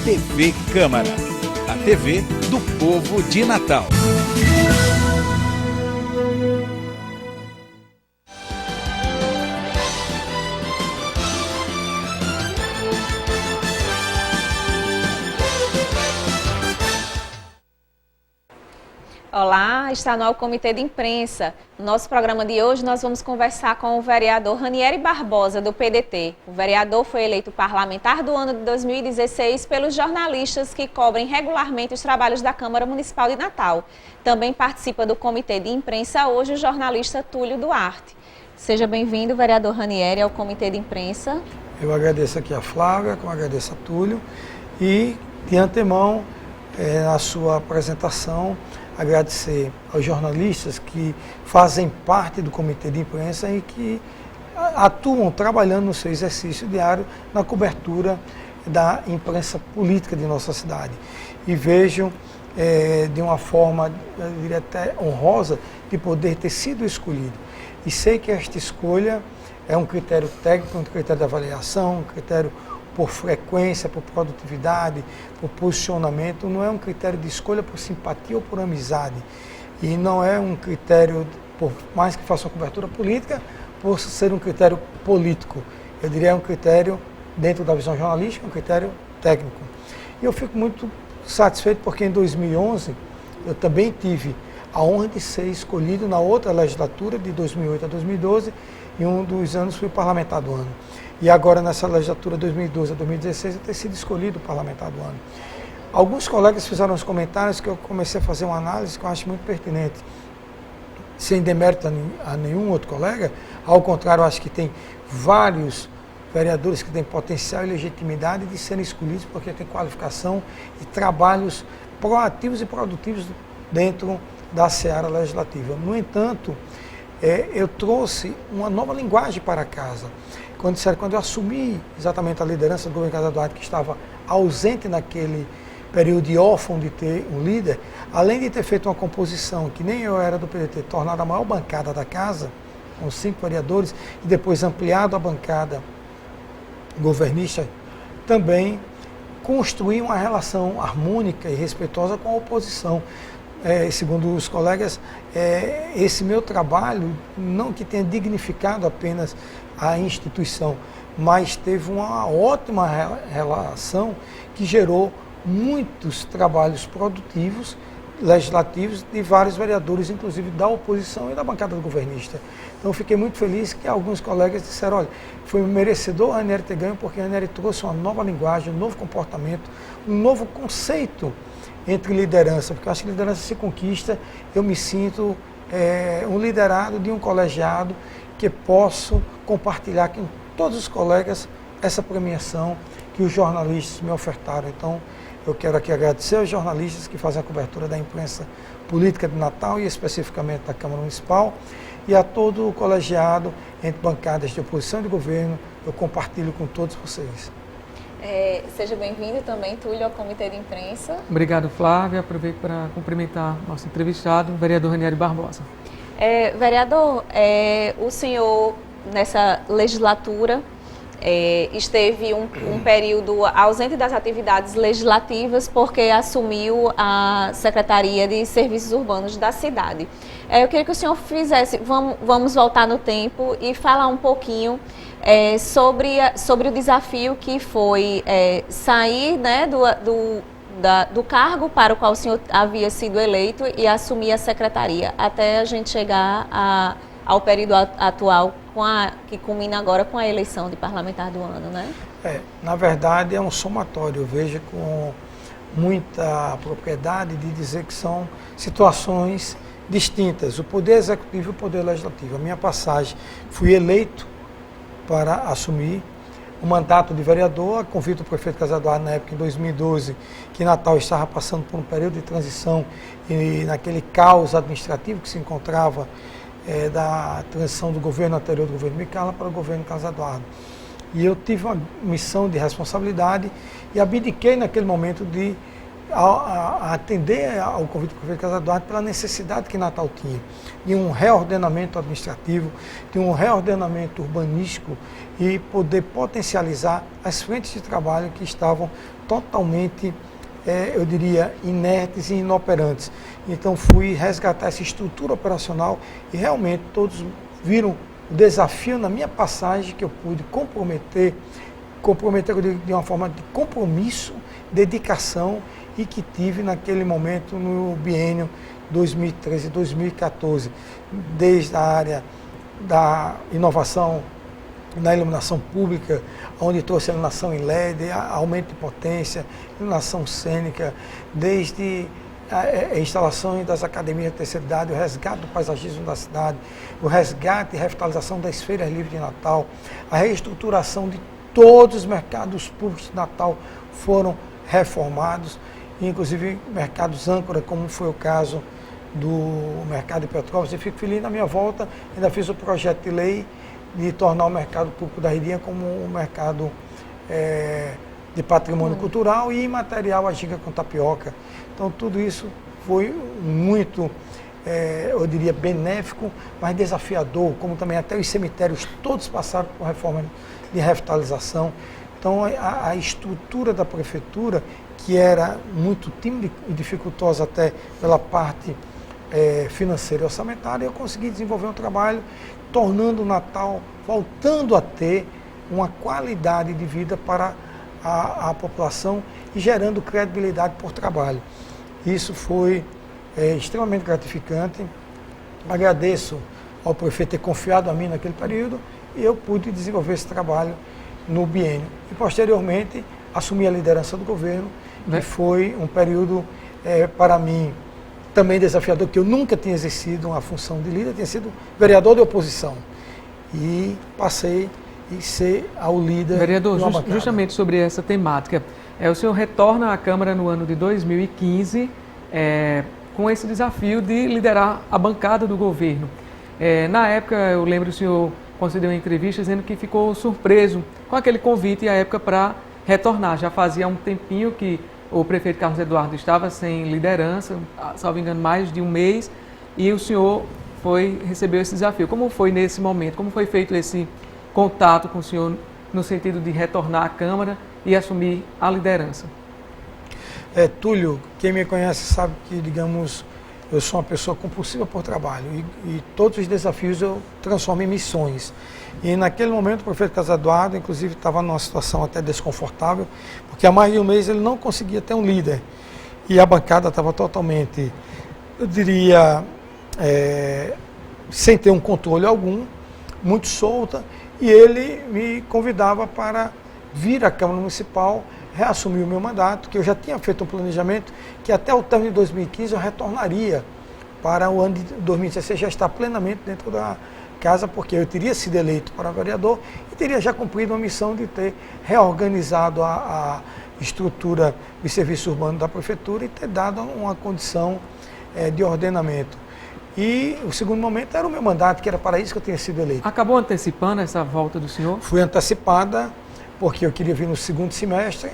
TV Câmara, a TV do povo de Natal. Olá, está no ar o Comitê de Imprensa. No nosso programa de hoje, nós vamos conversar com o vereador Ranieri Barbosa, do PDT. O vereador foi eleito parlamentar do ano de 2016 pelos jornalistas que cobrem regularmente os trabalhos da Câmara Municipal de Natal. Também participa do Comitê de Imprensa hoje o jornalista Túlio Duarte. Seja bem-vindo, vereador Ranieri, ao Comitê de Imprensa. Eu agradeço aqui a Flávia, como agradeço a Túlio, e de antemão, na sua apresentação, agradecer aos jornalistas que fazem parte do Comitê de Imprensa e que atuam trabalhando no seu exercício diário na cobertura da imprensa política de nossa cidade. E vejo de uma forma, eu diria até honrosa, de poder ter sido escolhido. E sei que esta escolha é um critério técnico, um critério de avaliação, um critério por frequência, por produtividade, por posicionamento, não é um critério de escolha por simpatia ou por amizade. E não é um critério, por mais que faça uma cobertura política, por ser um critério político. Eu diria é um critério, dentro da visão jornalística, um critério técnico. E eu fico muito satisfeito porque em 2011 eu também tive a honra de ser escolhido na outra legislatura, de 2008 a 2012, e um dos anos fui parlamentar do ano. E agora, nessa legislatura 2012 a 2016, eu ter sido escolhido parlamentar do ano. Alguns colegas fizeram os comentários que eu comecei a fazer uma análise que eu acho muito pertinente. Sem demérito a nenhum outro colega, ao contrário, eu acho que tem vários vereadores que têm potencial e legitimidade de serem escolhidos porque têm qualificação e trabalhos proativos e produtivos dentro da seara legislativa. No entanto, eu trouxe uma nova linguagem para casa. Quando eu assumi exatamente a liderança do governo Casa Duarte, que estava ausente naquele período de órfão de ter um líder, além de ter feito uma composição que nem eu era do PDT, tornada a maior bancada da casa, com 5 vereadores, e depois ampliado a bancada governista, também construí uma relação harmônica e respeitosa com a oposição. Segundo os colegas, esse meu trabalho, não que tenha dignificado apenas a instituição, mas teve uma ótima relação que gerou muitos trabalhos produtivos, legislativos, de vários vereadores, inclusive da oposição e da bancada do governista. Então, eu fiquei muito feliz que alguns colegas disseram, olha, foi merecedor a Ranieri ter ganho, porque a Ranieri trouxe uma nova linguagem, um novo comportamento, um novo conceito entre liderança, porque eu acho que liderança se conquista. Eu me sinto um liderado de um colegiado que posso compartilhar com todos os colegas essa premiação que os jornalistas me ofertaram. Então, eu quero aqui agradecer aos jornalistas que fazem a cobertura da imprensa política de Natal e especificamente da Câmara Municipal, e a todo o colegiado entre bancadas de oposição e de governo. Eu compartilho com todos vocês. Seja bem-vindo também, Túlio, ao Comitê de Imprensa. Obrigado, Flávia. Aproveito para cumprimentar nosso entrevistado, o vereador Ranieri Barbosa. Vereador, o senhor, nessa legislatura, esteve um período ausente das atividades legislativas porque assumiu a Secretaria de Serviços Urbanos da cidade. Eu queria que o senhor fizesse, vamos voltar no tempo e falar um pouquinho sobre o desafio que foi sair, né, do cargo para o qual o senhor havia sido eleito e assumir a secretaria, até a gente chegar ao período atual, que culmina agora com a eleição de parlamentar do ano, né? Na verdade, é um somatório. Eu vejo com muita propriedade de dizer que são situações distintas, o Poder Executivo e o Poder Legislativo. A minha passagem, fui eleito para assumir o mandato de vereador, a convite do prefeito Casa Duarte, na época, em 2012, que Natal estava passando por um período de transição e naquele caos administrativo que se encontrava da transição do governo anterior, do governo Micala, para o governo Casa Duarte. E eu tive uma missão de responsabilidade e abdiquei naquele momento de a atender ao convite do prefeito Carlos Eduardo pela necessidade que Natal tinha, de um reordenamento administrativo, de um reordenamento urbanístico e poder potencializar as frentes de trabalho que estavam totalmente, eu diria, inertes e inoperantes. Então fui resgatar essa estrutura operacional e realmente todos viram o desafio na minha passagem que eu pude comprometer de uma forma de compromisso, dedicação e que tive naquele momento no biênio 2013-2014, desde a área da inovação na iluminação pública, onde trouxe a iluminação em LED, aumento de potência, iluminação cênica, desde a instalação das academias de terceira idade, o resgate do paisagismo da cidade, o resgate e revitalização das feiras livres de Natal, a reestruturação de todos os mercados públicos de Natal foram reformados, inclusive mercados âncora, como foi o caso do mercado de Petrópolis. E fico feliz, na minha volta, ainda fiz o projeto de lei de tornar o mercado público da Ririnha como um mercado de patrimônio cultural e imaterial, a giga com tapioca. Então tudo isso foi muito, eu diria, benéfico, mas desafiador, como também até os cemitérios todos passaram por reforma de revitalização. Então a estrutura da prefeitura, que era muito tímida e dificultosa até pela parte financeira e orçamentária, eu consegui desenvolver um trabalho tornando o Natal, voltando a ter uma qualidade de vida para a população e gerando credibilidade por trabalho. Isso foi extremamente gratificante. Agradeço ao prefeito ter confiado a mim naquele período e eu pude desenvolver esse trabalho no biênio. E posteriormente assumi a liderança do governo, que foi um período para mim também desafiador, porque eu nunca tinha exercido uma função de líder, tinha sido vereador de oposição. E passei a ser ao líder. Vereador, justamente sobre essa temática, o senhor retorna à Câmara no ano de 2015 com esse desafio de liderar a bancada do governo. Na época, eu lembro, o senhor concedeu uma entrevista dizendo que ficou surpreso com aquele convite à época para retornar. Já fazia um tempinho que o prefeito Carlos Eduardo estava sem liderança, salvo engano, mais de um mês, e o senhor recebeu esse desafio. Como foi nesse momento? Como foi feito esse contato com o senhor no sentido de retornar à Câmara e assumir a liderança? Túlio, quem me conhece sabe que, digamos, eu sou uma pessoa compulsiva por trabalho e todos os desafios eu transformo em missões. E naquele momento o prefeito Carlos Eduardo, inclusive, estava numa situação até desconfortável, porque há mais de um mês ele não conseguia ter um líder. E a bancada estava totalmente, eu diria, sem ter um controle algum, muito solta, e ele me convidava para vir à Câmara Municipal, reassumir o meu mandato, que eu já tinha feito um planejamento que até o término de 2015 eu retornaria para o ano de 2016, já estar plenamente dentro da casa, porque eu teria sido eleito para vereador e teria já cumprido a missão de ter reorganizado a estrutura de serviço urbano da prefeitura e ter dado uma condição de ordenamento. E o segundo momento era o meu mandato, que era para isso que eu tinha sido eleito. Acabou antecipando essa volta do senhor? Fui antecipada, porque eu queria vir no segundo semestre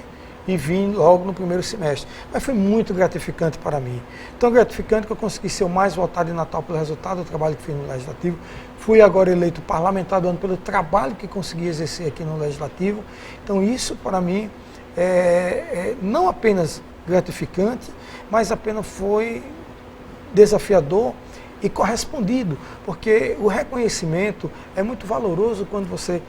e vim logo no primeiro semestre. Mas foi muito gratificante para mim. Tão gratificante que eu consegui ser o mais votado em Natal pelo resultado do trabalho que fiz no Legislativo. Fui agora eleito parlamentar do ano pelo trabalho que consegui exercer aqui no Legislativo. Então isso para mim não apenas gratificante, mas apenas foi desafiador e correspondido, porque o reconhecimento é muito valoroso quando você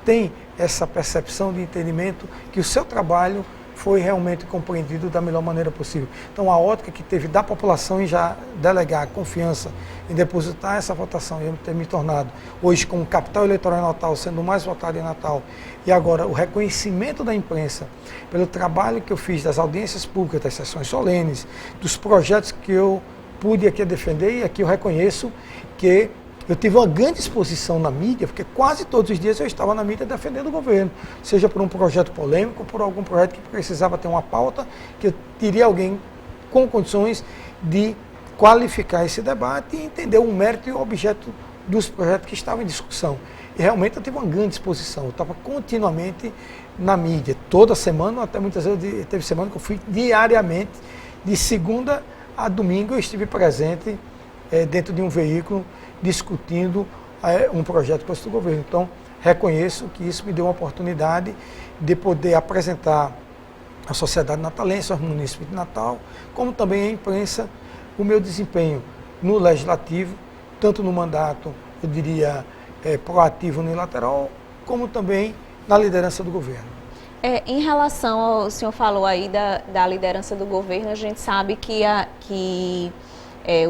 tem essa percepção de entendimento que o seu trabalho foi realmente compreendido da melhor maneira possível. Então a ótica que teve da população em já delegar a confiança em depositar essa votação e eu ter me tornado hoje como capital eleitoral em Natal, sendo o mais votado em Natal, e agora o reconhecimento da imprensa pelo trabalho que eu fiz das audiências públicas, das sessões solenes, dos projetos que eu pude aqui defender, e aqui eu reconheço que eu tive uma grande exposição na mídia, porque quase todos os dias eu estava na mídia defendendo o governo, seja por um projeto polêmico, por algum projeto que precisava ter uma pauta, que eu teria alguém com condições de qualificar esse debate e entender o mérito e o objeto dos projetos que estavam em discussão. E realmente eu tive uma grande exposição, eu estava continuamente na mídia, toda semana, até muitas vezes teve semana que eu fui diariamente, de segunda a domingo eu estive presente dentro de um veículo discutindo um projeto para o governo. Então, reconheço que isso me deu uma oportunidade de poder apresentar à sociedade natalense, aos munícipes de Natal, como também à imprensa, o meu desempenho no Legislativo, tanto no mandato, eu diria, proativo unilateral, como também na liderança do governo. Em relação ao, o senhor falou aí da liderança do governo, a gente sabe que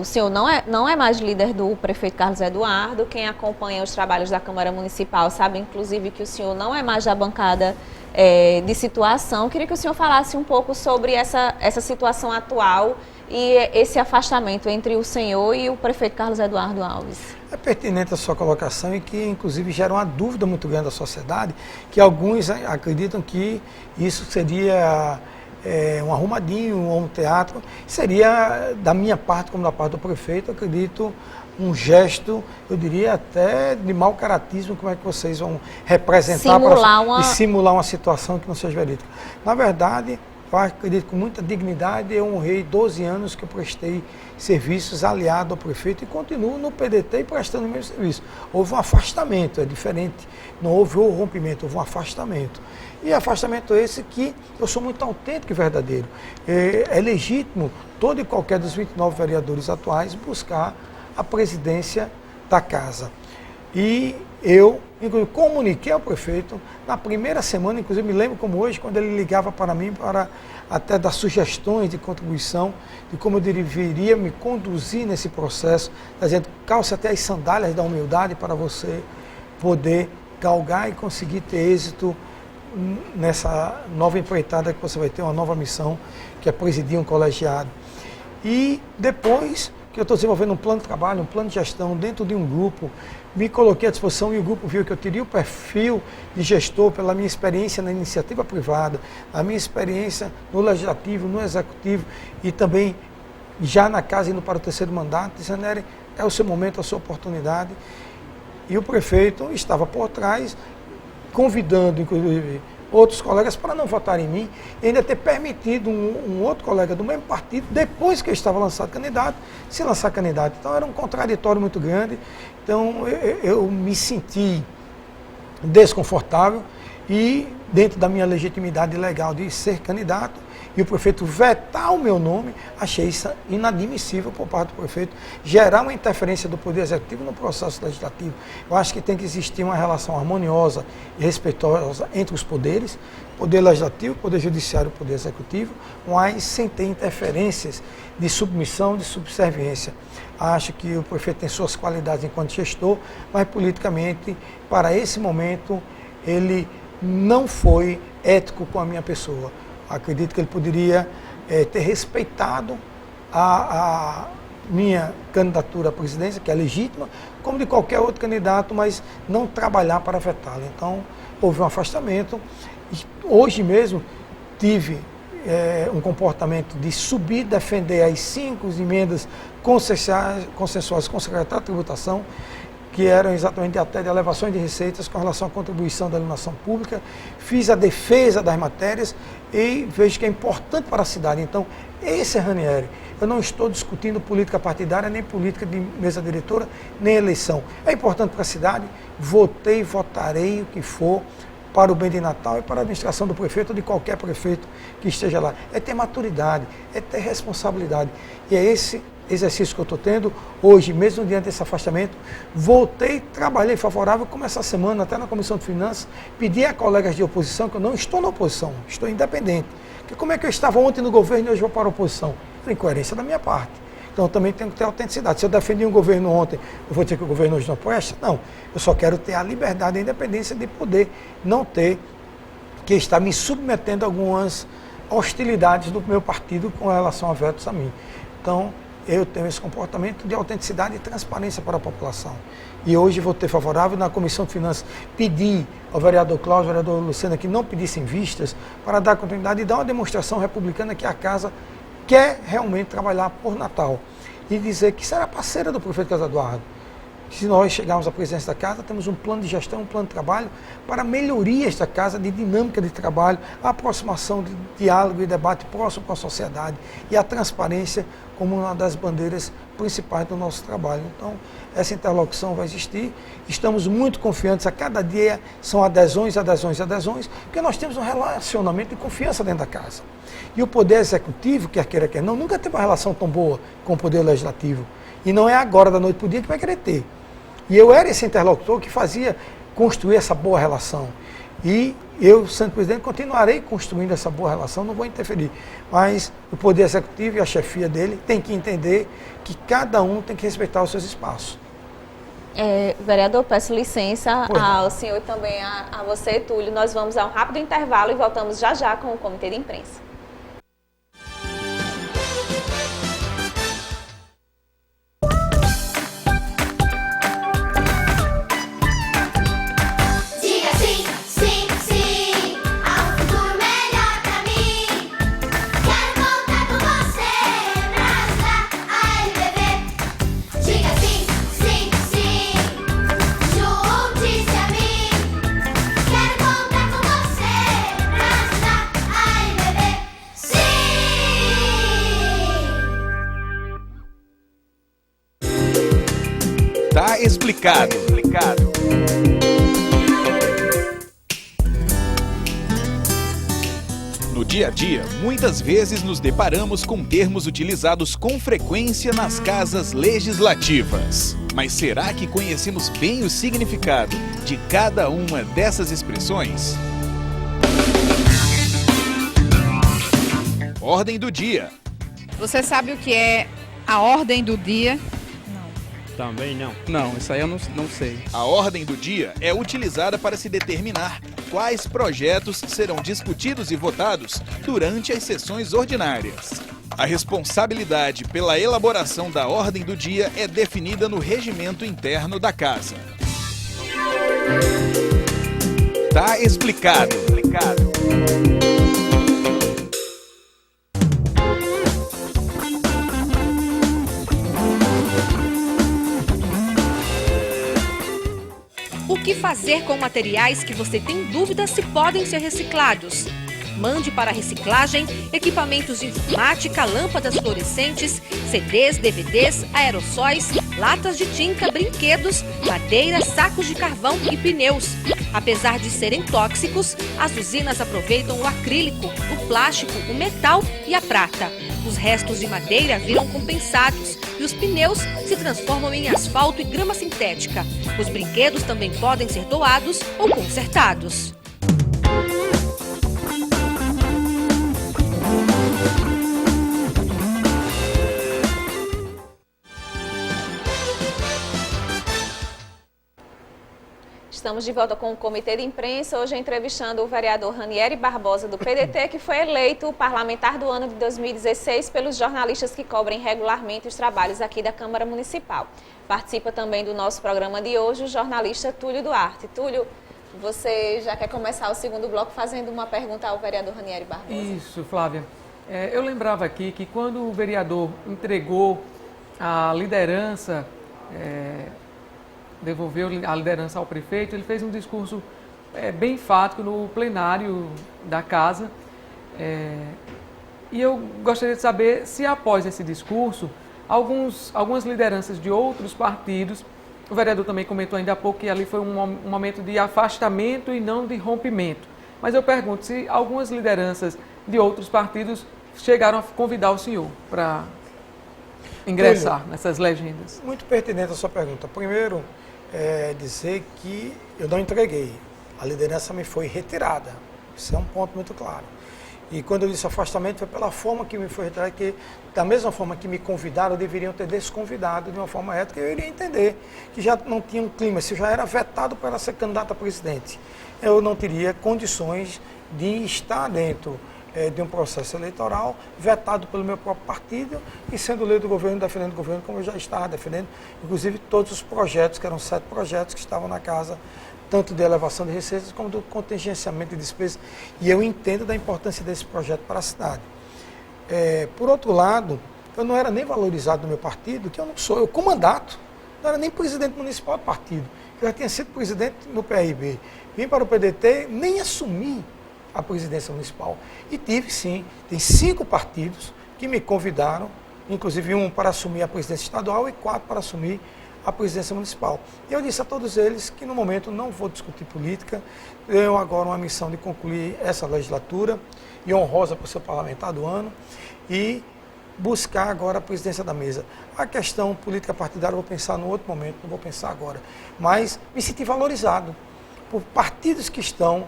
o senhor não é mais líder do prefeito Carlos Eduardo. Quem acompanha os trabalhos da Câmara Municipal sabe, inclusive, que o senhor não é mais da bancada de situação. Queria que o senhor falasse um pouco sobre essa situação atual e esse afastamento entre o senhor e o prefeito Carlos Eduardo Alves. É pertinente a sua colocação e que, inclusive, gera uma dúvida muito grande da sociedade, que alguns acreditam que isso seria um arrumadinho ou um teatro. Seria, da minha parte, como da parte do prefeito, acredito, um gesto, eu diria até de mau caratismo, como é que vocês vão representar e simular uma situação que não seja verídica. Na verdade, eu acredito que com muita dignidade eu honrei 12 anos que eu prestei serviços aliado ao prefeito e continuo no PDT e prestando o mesmo serviço. Houve um afastamento, é diferente, não houve o rompimento, houve um afastamento. E afastamento esse que eu sou muito autêntico e verdadeiro. É legítimo todo e qualquer dos 29 vereadores atuais buscar a presidência da casa. E eu, inclusive, comuniquei ao prefeito, na primeira semana, inclusive me lembro como hoje, quando ele ligava para mim para até dar sugestões de contribuição, de como eu deveria me conduzir nesse processo, dizendo, calce até as sandálias da humildade para você poder galgar e conseguir ter êxito nessa nova empreitada que você vai ter, uma nova missão, que é presidir um colegiado. E depois que eu estou desenvolvendo um plano de trabalho, um plano de gestão dentro de um grupo, me coloquei à disposição e o grupo viu que eu teria o perfil de gestor pela minha experiência na iniciativa privada, a minha experiência no legislativo, no executivo e também já na casa indo para o terceiro mandato, dizendo, Nery, é o seu momento, a sua oportunidade. E o prefeito estava por trás, convidando, inclusive, outros colegas para não votarem em mim e ainda ter permitido um outro colega do mesmo partido, depois que eu estava lançado candidato, se lançar candidato. Então era um contraditório muito grande, então eu me senti desconfortável e dentro da minha legitimidade legal de ser candidato, e o prefeito vetar o meu nome, achei isso inadmissível por parte do prefeito, gerar uma interferência do Poder Executivo no processo legislativo. Eu acho que tem que existir uma relação harmoniosa e respeitosa entre os poderes, Poder Legislativo, Poder Judiciário e Poder Executivo, mas sem ter interferências de submissão, de subserviência. Acho que o prefeito tem suas qualidades enquanto gestor, mas politicamente, para esse momento, ele não foi ético com a minha pessoa. Acredito que ele poderia ter respeitado a minha candidatura à presidência, que é legítima, como de qualquer outro candidato, mas não trabalhar para vetá-lo. Então, houve um afastamento. E hoje mesmo tive um comportamento de subir, defender as 5 emendas consensuais com o secretário de tributação, que eram exatamente até de elevações de receitas com relação à contribuição da iluminação pública. Fiz a defesa das matérias e vejo que é importante para a cidade. Então, esse é Ranieri. Eu não estou discutindo política partidária, nem política de mesa diretora, nem eleição. É importante para a cidade, votei, votarei o que for para o bem de Natal e para a administração do prefeito ou de qualquer prefeito que esteja lá. É ter maturidade, é ter responsabilidade. E é esse exercício que eu estou tendo hoje, mesmo diante desse afastamento. Voltei, trabalhei favorável, como essa semana, até na Comissão de Finanças, pedi a colegas de oposição, que eu não estou na oposição, estou independente. Porque como é que eu estava ontem no governo e hoje vou para a oposição? Tem incoerência da minha parte. Então eu também tenho que ter autenticidade. Se eu defendi um governo ontem, eu vou dizer que o governo hoje não presta? Não. Eu só quero ter a liberdade e a independência de poder não ter que estar me submetendo a algumas hostilidades do meu partido com relação a vetos a mim. Então, eu tenho esse comportamento de autenticidade e transparência para a população. E hoje vou ter favorável na Comissão de Finanças, pedir ao vereador Cláudio, ao vereador Luciano, que não pedissem vistas, para dar continuidade e dar uma demonstração republicana que a casa quer realmente trabalhar por Natal. E dizer que será parceira do prefeito Carlos Eduardo. Se nós chegarmos à presidência da casa, temos um plano de gestão, um plano de trabalho para melhoria desta casa, de dinâmica de trabalho, a aproximação de diálogo e debate próximo com a sociedade e a transparência como uma das bandeiras principais do nosso trabalho. Então, essa interlocução vai existir. Estamos muito confiantes, a cada dia são adesões, porque nós temos um relacionamento de confiança dentro da casa. E o Poder Executivo, quer queira, quer não, nunca teve uma relação tão boa com o Poder Legislativo. E não é agora, da noite para o dia, que vai querer ter. E eu era esse interlocutor que fazia construir essa boa relação. E eu, sendo presidente, continuarei construindo essa boa relação, não vou interferir. Mas o Poder Executivo e a chefia dele tem que entender que cada um tem que respeitar os seus espaços. Vereador, peço licença ao senhor e também a você, Túlio. Nós vamos a um rápido intervalo e voltamos já já com o Comitê de Imprensa. Tá explicado. No dia a dia, muitas vezes nos deparamos com termos utilizados com frequência nas casas legislativas. Mas será que conhecemos bem o significado de cada uma dessas expressões? Ordem do dia. Você sabe o que é a ordem do dia? Também não. Não, isso aí eu não sei. A ordem do dia é utilizada para se determinar quais projetos serão discutidos e votados durante as sessões ordinárias. A responsabilidade pela elaboração da ordem do dia é definida no regimento interno da casa. Tá explicado. O que fazer com materiais que você tem dúvida se podem ser reciclados? Mande para a reciclagem equipamentos de informática, lâmpadas fluorescentes, CDs, DVDs, aerossóis, latas de tinta, brinquedos, madeira, sacos de carvão e pneus. Apesar de serem tóxicos, as usinas aproveitam o acrílico, o plástico, o metal e a prata. Os restos de madeira viram compensados e os pneus se transformam em asfalto e grama sintética. Os brinquedos também podem ser doados ou consertados. Estamos de volta com o Comitê de Imprensa, hoje entrevistando o vereador Ranieri Barbosa, do PDT, que foi eleito parlamentar do ano de 2016 pelos jornalistas que cobrem regularmente os trabalhos aqui da Câmara Municipal. Participa também do nosso programa de hoje o jornalista Túlio Duarte. Túlio, você já quer começar o segundo bloco fazendo uma pergunta ao vereador Ranieri Barbosa? Isso, Flávia. Eu lembrava aqui que quando o vereador entregou a liderança, devolveu a liderança ao prefeito, ele fez um discurso bem enfático no plenário da casa. E eu gostaria de saber se após esse discurso, algumas lideranças de outros partidos, o vereador também comentou ainda há pouco que ali foi um momento de afastamento e não de rompimento. Mas eu pergunto se algumas lideranças de outros partidos chegaram a convidar o senhor para ingressar nessas legendas. Muito pertinente a sua pergunta. Primeiro, dizer que eu não entreguei. A liderança me foi retirada. Isso é um ponto muito claro. E quando eu disse afastamento, foi pela forma que me foi retirada, que da mesma forma que me convidaram, deveriam ter desconvidado de uma forma ética. Eu iria entender que já não tinha um clima, se eu já era vetado para ser candidato a presidente, eu não teria condições de estar dentro de um processo eleitoral vetado pelo meu próprio partido e sendo líder do governo, defendendo o governo, como eu já estava defendendo, inclusive todos os projetos, que eram 7 projetos que estavam na casa, tanto de elevação de receitas como do contingenciamento de despesas, e eu entendo da importância desse projeto para a cidade. Por outro lado, eu não era nem valorizado no meu partido, que eu não sou, eu com mandato, não era nem presidente municipal do partido, eu já tinha sido presidente no PRB. Vim para o PDT, nem assumi a presidência municipal. E tive, sim, tem 5 partidos que me convidaram, inclusive 1 para assumir a presidência estadual e 4 para assumir a presidência municipal. E eu disse a todos eles que no momento não vou discutir política, tenho agora uma missão de concluir essa legislatura, e honrosa por ser parlamentar do ano, e buscar agora a presidência da mesa. A questão política partidária eu vou pensar num outro momento, não vou pensar agora. Mas me senti valorizado por partidos que estão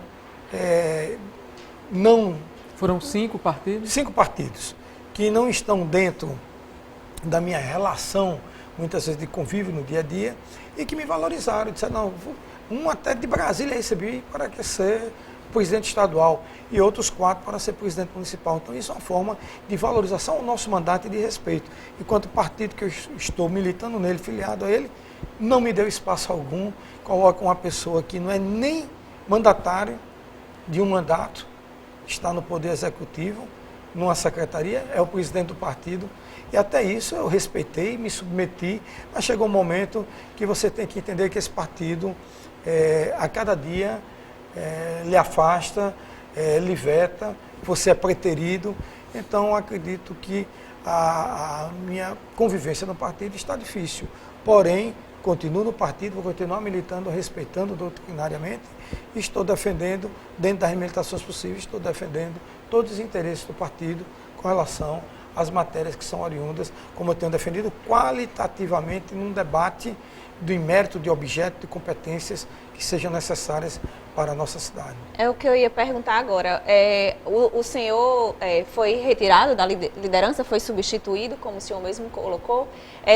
não... Foram 5 partidos? 5 partidos que não estão dentro da minha relação, muitas vezes de convívio no dia a dia, e que me valorizaram. Disseram, não, um até de Brasília recebi para ser presidente estadual e outros 4 para ser presidente municipal. Então isso é uma forma de valorização ao nosso mandato e de respeito. Enquanto o partido que eu estou militando nele, filiado a ele, não me deu espaço algum, coloca uma pessoa que não é nem mandatário de um mandato, está no poder executivo, numa secretaria, é o presidente do partido, e até isso eu respeitei, me submeti, mas chegou um momento que você tem que entender que esse partido, a cada dia, lhe afasta, lhe veta, você é preterido. Então acredito que a minha convivência no partido está difícil, porém continuo no partido, vou continuar militando, respeitando doutrinariamente, e estou defendendo, dentro das limitações possíveis, estou defendendo todos os interesses do partido com relação às matérias que são oriundas, como eu tenho defendido qualitativamente num debate do mérito de objeto, de competências que sejam necessárias para a nossa cidade. É o que eu ia perguntar agora. O senhor foi retirado da liderança, foi substituído, como o senhor mesmo colocou,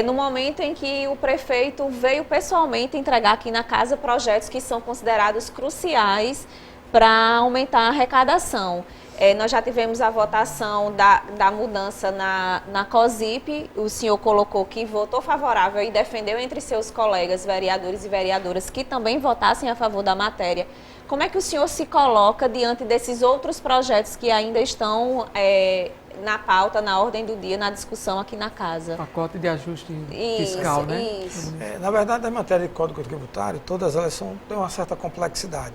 no momento em que o prefeito veio pessoalmente entregar aqui na casa projetos que são considerados cruciais para aumentar a arrecadação. Nós já tivemos a votação da mudança na COSIP, o senhor colocou que votou favorável e defendeu entre seus colegas vereadores e vereadoras que também votassem a favor da matéria. Como é que o senhor se coloca diante desses outros projetos que ainda estão na pauta, na ordem do dia, na discussão aqui na casa? Pacote de ajuste fiscal, né? Isso. Na verdade, as matérias de Código Tributário, todas elas têm uma certa complexidade.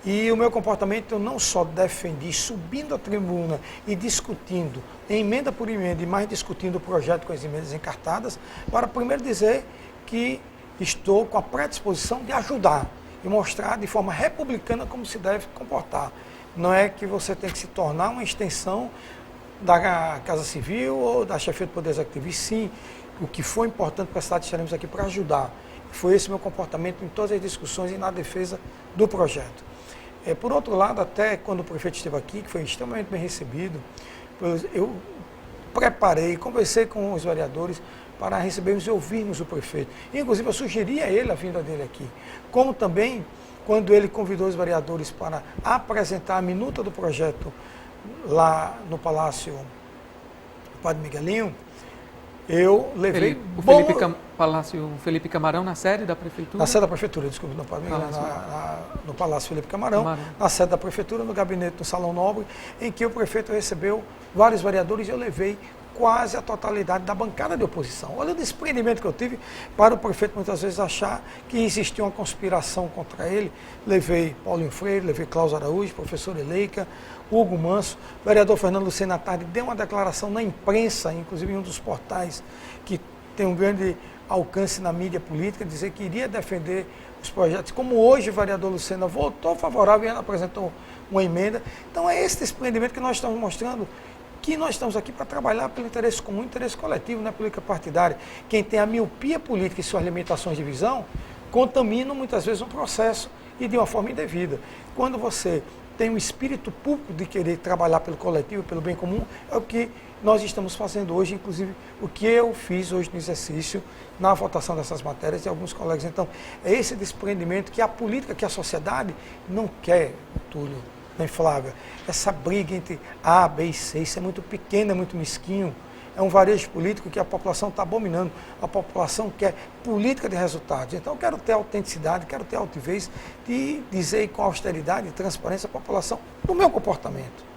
E o meu comportamento eu não só defendi subindo a tribuna e discutindo, emenda por emenda, e mais discutindo o projeto com as emendas encartadas, para primeiro dizer que estou com a predisposição de ajudar e mostrar de forma republicana como se deve comportar. Não é que você tem que se tornar uma extensão da Casa Civil ou da chefia do Poder Executivo, e sim, o que for importante para a cidade, estaremos aqui para ajudar. Foi esse meu comportamento em todas as discussões e na defesa do projeto. Por outro lado, até quando o prefeito esteve aqui, que foi extremamente bem recebido, eu preparei, conversei com os vereadores para recebermos e ouvirmos o prefeito. Inclusive, eu sugeri a ele a vinda dele aqui. Como também, quando ele convidou os vereadores para apresentar a minuta do projeto lá no Palácio Padre Miguelinho, eu levei... Palácio Felipe Camarão, na sede da Prefeitura? Na sede da Prefeitura, desculpe, no Palácio Felipe Camarão, na sede da Prefeitura, no gabinete do Salão Nobre, em que o prefeito recebeu vários vereadores e eu levei quase a totalidade da bancada de oposição. Olha o desprendimento que eu tive para o prefeito muitas vezes achar que existia uma conspiração contra ele. Levei Paulinho Freire, levei Cláudio Araújo, professor Eleica, Hugo Manso, o vereador Fernando Lucena à tarde deu uma declaração na imprensa, inclusive em um dos portais que tem um grande alcance na mídia política, dizer que iria defender os projetos. Como hoje o vereador Lucena votou favorável e apresentou uma emenda. Então é esse desprendimento que nós estamos mostrando, que nós estamos aqui para trabalhar pelo interesse comum, interesse coletivo, não é política partidária. Quem tem a miopia política e suas limitações de visão, contamina muitas vezes um processo e de uma forma indevida. Quando você tem um espírito público de querer trabalhar pelo coletivo, pelo bem comum, é o que nós estamos fazendo hoje, inclusive o que eu fiz hoje no exercício, na votação dessas matérias e alguns colegas. Então, é esse desprendimento que a política, que a sociedade não quer, Túlio, nem Flávia. Essa briga entre A, B e C, isso é muito pequeno, é muito mesquinho. É um varejo político que a população está abominando. A população quer política de resultados. Então, eu quero ter autenticidade, quero ter altivez de dizer com austeridade e transparência à população do meu comportamento.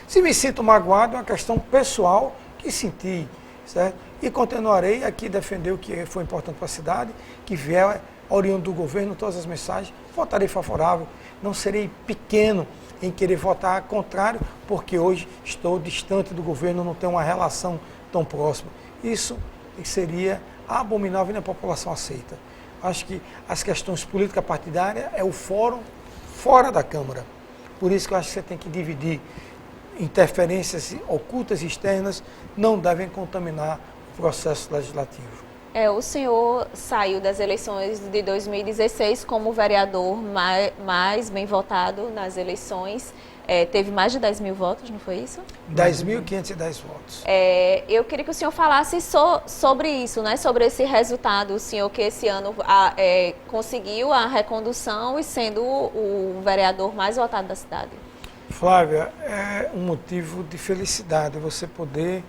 Se me sinto magoado, é uma questão pessoal que senti, certo? E continuarei aqui a defender o que foi importante para a cidade, que vier oriundo do governo, todas as mensagens, votarei favorável, não serei pequeno em querer votar contrário, porque hoje estou distante do governo, não tenho uma relação tão próxima. Isso seria abominável e a população aceita. Acho que as questões políticas partidárias é o fórum fora da Câmara. Por isso que eu acho que você tem que dividir. Interferências ocultas e externas não devem contaminar o processo legislativo. O senhor saiu das eleições de 2016 como o vereador mais bem votado nas eleições. Teve mais de 10 mil votos, não foi isso? 10.510 votos. Eu queria que o senhor falasse sobre isso, né? Sobre esse resultado. O senhor que esse ano conseguiu a recondução e sendo o vereador mais votado da cidade. Flávia, é um motivo de felicidade você poder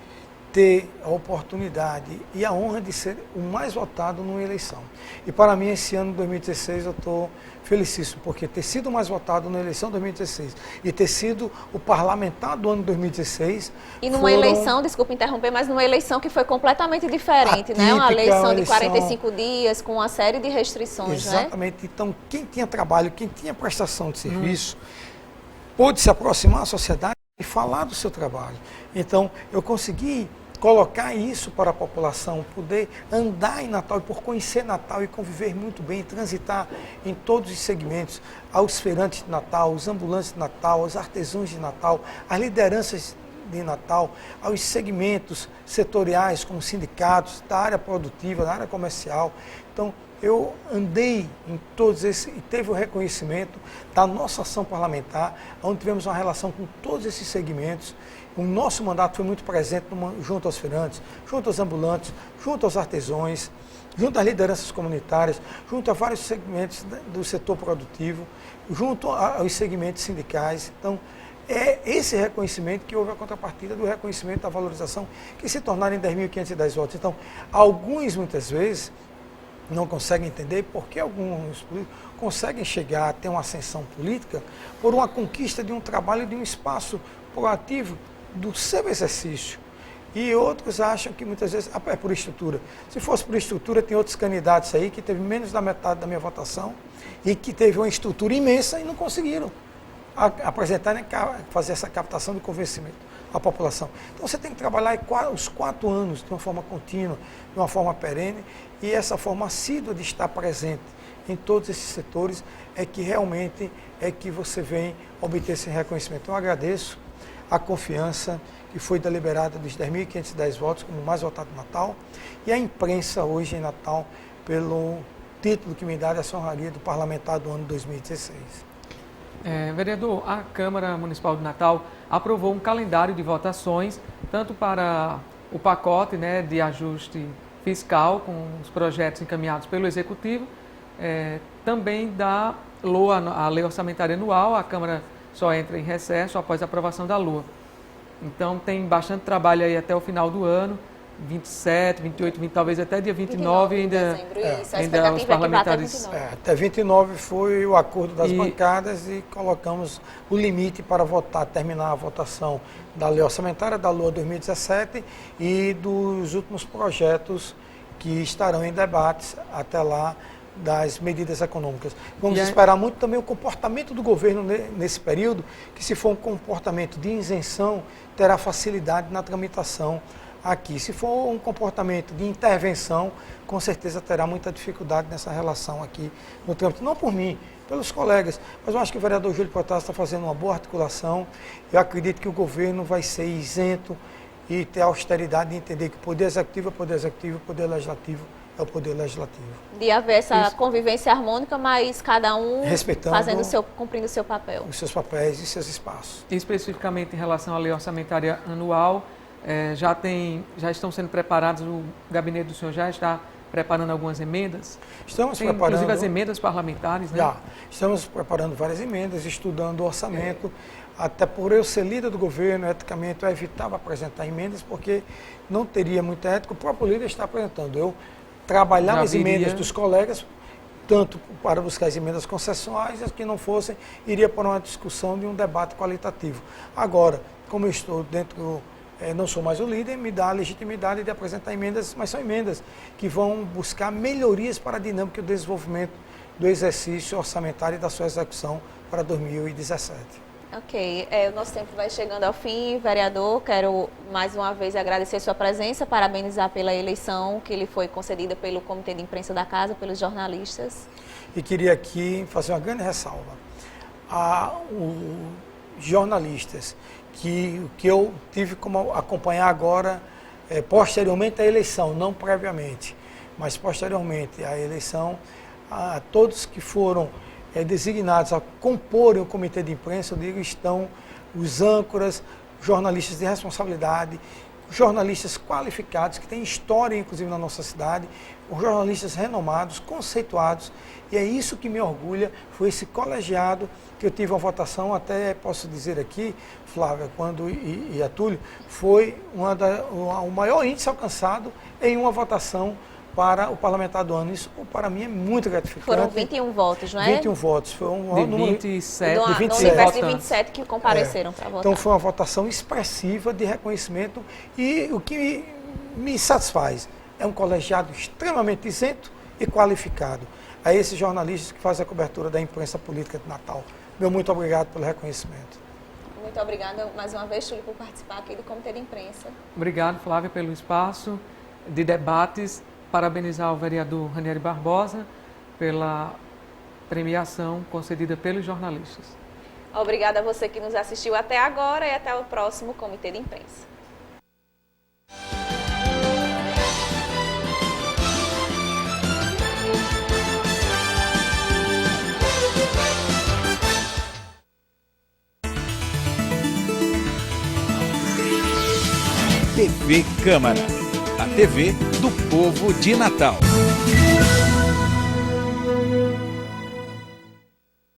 ter a oportunidade e a honra de ser o mais votado numa eleição. E para mim, esse ano de 2016, eu estou felicíssimo, porque ter sido o mais votado na eleição de 2016 e ter sido o parlamentar do ano de 2016... E numa eleição, desculpa interromper, mas numa eleição que foi completamente diferente, né? Uma eleição de 45 dias, com uma série de restrições, né? Exatamente. Então, quem tinha trabalho, quem tinha prestação de serviço, pôde se aproximar à sociedade e falar do seu trabalho. Então, eu consegui colocar isso para a população, poder andar em Natal e por conhecer Natal e conviver muito bem, transitar em todos os segmentos, aos feirantes de Natal, os ambulantes de Natal, os artesãos de Natal, as lideranças de Natal, aos segmentos setoriais como sindicatos, da área produtiva, da área comercial. Então, eu andei em todos esses e teve o reconhecimento da nossa ação parlamentar, onde tivemos uma relação com todos esses segmentos. O nosso mandato foi muito presente junto aos feirantes, junto aos ambulantes, junto aos artesãos, junto às lideranças comunitárias, junto a vários segmentos do setor produtivo, junto aos segmentos sindicais. Então, é esse reconhecimento que houve a contrapartida do reconhecimento da valorização, que se tornaram em 10.510 votos. Então, alguns, muitas vezes, não conseguem entender porque alguns políticos conseguem chegar a ter uma ascensão política por uma conquista de um trabalho, de um espaço proativo do seu exercício. E outros acham que muitas vezes é por estrutura. Se fosse por estrutura, tem outros candidatos aí que teve menos da metade da minha votação e que teve uma estrutura imensa e não conseguiram apresentar nem fazer essa captação de convencimento à população. Então você tem que trabalhar os 4 anos de uma forma contínua, de uma forma perene, e essa forma assídua de estar presente em todos esses setores é que realmente é que você vem obter esse reconhecimento. Então, eu agradeço a confiança que foi deliberada dos 10.510 votos como mais votado no Natal, e a imprensa hoje em Natal pelo título que me dá essa honraria do parlamentar do ano 2016. Vereador, a Câmara Municipal de Natal aprovou um calendário de votações, tanto para o pacote, né, de ajuste fiscal, com os projetos encaminhados pelo Executivo, também da LOA, a Lei Orçamentária Anual. A Câmara só entra em recesso após a aprovação da LOA. Então tem bastante trabalho aí até o final do ano, 27, 28, 20, talvez até dia 29 ainda, ainda os parlamentares... até 29 foi o acordo das bancadas e colocamos o limite para votar, terminar a votação da Lei Orçamentária, da LOA 2017 e dos últimos projetos que estarão em debates até lá, das medidas econômicas. Vamos esperar muito também o comportamento do governo nesse período, que se for um comportamento de isenção, terá facilidade na tramitação aqui. Se for um comportamento de intervenção, com certeza terá muita dificuldade nessa relação aqui no trâmite. Não por mim, pelos colegas, mas eu acho que o vereador Júlio Protásio está fazendo uma boa articulação. Eu acredito que o governo vai ser isento e ter a austeridade de entender que o poder executivo é o poder executivo, o poder legislativo é o poder legislativo. De haver essa convivência harmônica, mas cada um cumprindo o seu papel. Os seus papéis e seus espaços. Especificamente em relação à Lei Orçamentária Anual, já estão sendo preparados, o gabinete do senhor já está preparando algumas emendas? Estamos preparando. Inclusive as emendas parlamentares, né? Já. Estamos preparando várias emendas, estudando o orçamento. Até por eu ser líder do governo, eticamente eu evitava apresentar emendas, porque não teria muita ética. O próprio líder está apresentando. Eu trabalhava as emendas dos colegas, tanto para buscar as emendas concessionais, as que não fossem, iria para uma discussão de um debate qualitativo. Agora, como eu estou dentro não sou mais o líder, me dá a legitimidade de apresentar emendas, mas são emendas que vão buscar melhorias para a dinâmica do desenvolvimento do exercício orçamentário e da sua execução para 2017. Ok, o nosso tempo vai chegando ao fim, vereador. Quero mais uma vez agradecer sua presença, parabenizar pela eleição que lhe foi concedida pelo Comitê de Imprensa da Casa, pelos jornalistas. E queria aqui fazer uma grande ressalva. Os jornalistas que eu tive como acompanhar agora, posteriormente à eleição, não previamente, mas posteriormente à eleição, a todos que foram designados a comporem o comitê de imprensa, eu digo, estão os âncoras, jornalistas de responsabilidade, jornalistas qualificados, que têm história, inclusive, na nossa cidade, jornalistas renomados, conceituados, e é isso que me orgulha, foi esse colegiado que eu tive uma votação, até posso dizer aqui, Flávia, e Atúlio, foi o maior índice alcançado em uma votação para o parlamentar do ano. Isso, para mim, é muito gratificante. Foram 21 votos, não é? 21 votos. Foi um de número 27. No universo de 27 que compareceram para votar. Então, foi uma votação expressiva de reconhecimento e o que me satisfaz é um colegiado extremamente isento e qualificado. A esses jornalistas que fazem a cobertura da imprensa política de Natal. Meu muito obrigado pelo reconhecimento. Muito obrigada mais uma vez, Túlio, por participar aqui do Comitê de Imprensa. Obrigado, Flávia, pelo espaço de debates. Parabenizar o vereador Ranieri Barbosa pela premiação concedida pelos jornalistas. Obrigada a você que nos assistiu até agora e até o próximo Comitê de Imprensa. TV Câmara, a TV do povo de Natal.